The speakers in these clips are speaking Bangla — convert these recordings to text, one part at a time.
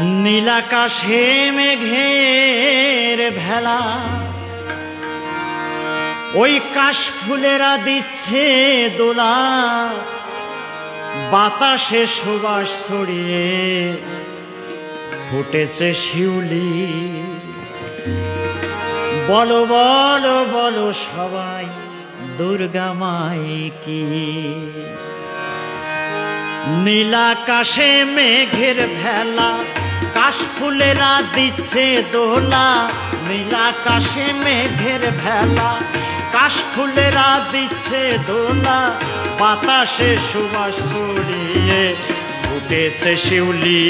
নীলাকাশে মেঘের ভেলা, ওই কাশফুলেরা দিচ্ছে দোলা, বাতাসে সুবাস ছড়িয়ে ফুটেছে শিউলি। বলো বলো বলো সবাই দুর্গা মাই কি? নীলাকাশে মেঘের ভেলা, কাশফুলেরা দিচ্ছে দোলা। নীলাকাশে মেঘের ভেলা, কাশফুলেরা দিচ্ছে দোলা, বাতাসে সুবাস ছড়িয়ে ফুটেছে শিউলি।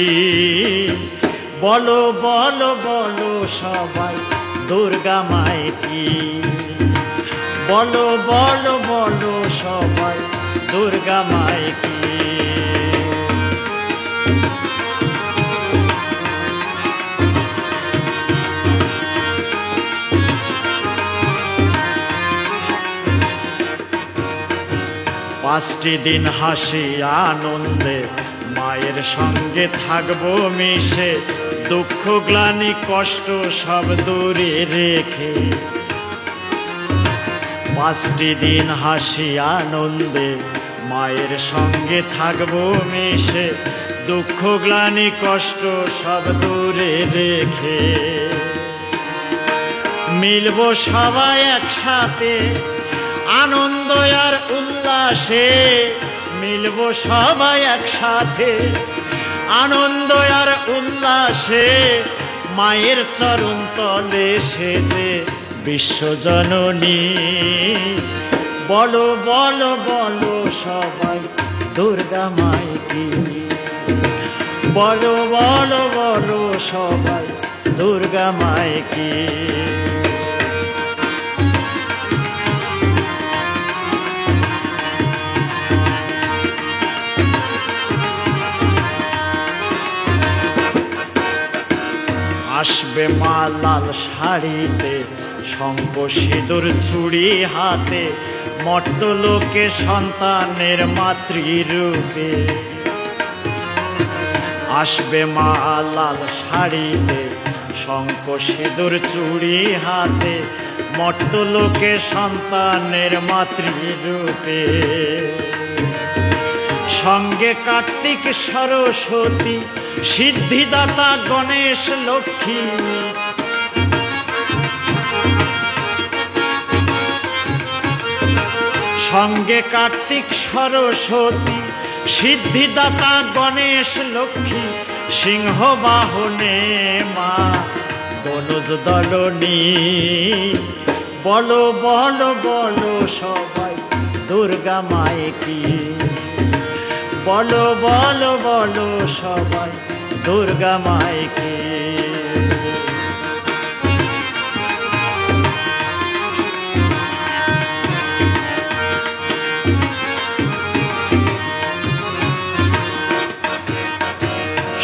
বলো বলো বলো সবাই দুর্গা মাই কি? বলো বলো বলো সবাই দুর্গা মাই কি? 5টি দিন হাসি আনন্দে মায়ের সঙ্গে থাকবো মিশে, দুঃখ গ্লানি কষ্ট সব দূরে রেখে। 5টি দিন হাসি আনন্দে মায়ের সঙ্গে থাকবো মিশে, দুঃখ গ্লানি কষ্ট সব দূরে রেখে। মিলবো সবাই একসাথে আনন্দ আর উল্লাসে, মিলবো সবাই একসাথে আনন্দ আর উল্লাসে, মায়ের চরণ তলে সেজে বিশ্বজননী। বলো বলো বলো সবাই দুর্গা মাই কি? বলো বলো বলো সবাই দুর্গা মাই কি? আসবে মা লাল শাড়িতে, শঙ্খ সিঁদুর চুড়ি হাতে, মর্তলোকে সন্তানের মাতৃরূপে। আসবে মা লাল শাড়িতে, শঙ্খ সিঁদুর চুড়ি হাতে, মর্তলোকে সন্তানের মাতৃরূপে। সঙ্গে কার্তিক সরস্বতী, সিদ্ধিদাতা গণেশ লক্ষ্মী। সঙ্গে কার্তিক সরস্বতী, সিদ্ধিদাতা গণেশ লক্ষ্মী, সিংহ বাহনে মা দনুজ দলনী। বলো বলো বলো সবাই দুর্গা মাই কি? বলো বলো বলো সবাই দুর্গা মাই কি?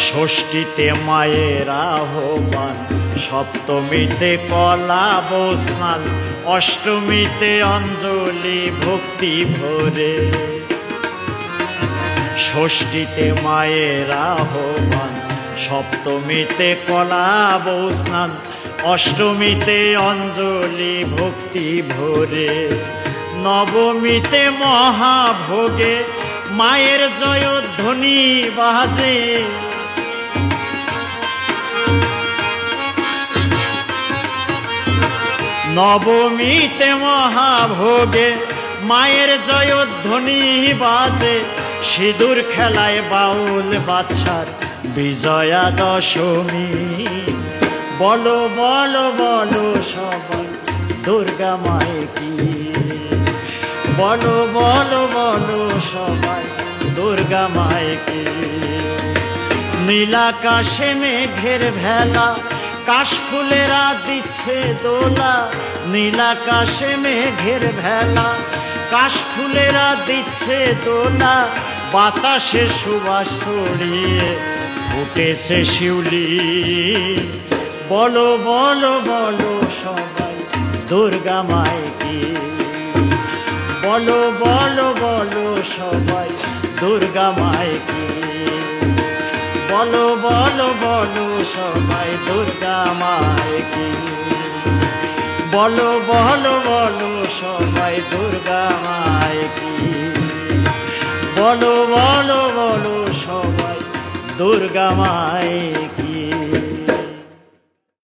ষষ্ঠীতে মায়ের আহ্বান, সপ্তমীতে কলা বস্নান, অষ্টমীতে অঞ্জলি ভক্তি ভরে। ষষ্ঠীতে মায়ের আহ্বান, সপ্তমীতে কলা বস্নান, অষ্টমীতে অঞ্জলি ভক্তি ভরে। নবমীতে মহাভোগে মায়ের জয়ধ্বনি বাজে। নবমীতে মহাভোগে মায়ের জয়ধ্বনি বাজে, সিঁদুর খেলায় বাউল বাছার বিজয়া দশমী। বলো বলো বলো সবাই দুর্গা মাই কি? বলো বলো বলো সবাই দুর্গা মাই কি? নীলাকাশে মেঘের ভেলা, কাশফুলেরা দিচ্ছে দোলা। নীলাকাশে মেঘের ভেলা, কাশফুলেরা দিচ্ছে দোলা, বাতাসে সুবাস ছড়িয়ে ফুটেছে শিউলি। বলো বলো বলো সবাই দুর্গা মাই কি? বলো বলো বলো সবাই দুর্গা মাই কি? বলো বলো বলো সবাই দুর্গা মায় কি, বলো বলো বলো সবাই দুর্গা মায় কি, বলো বলো বলো সবাই দুর্গা মায় কি।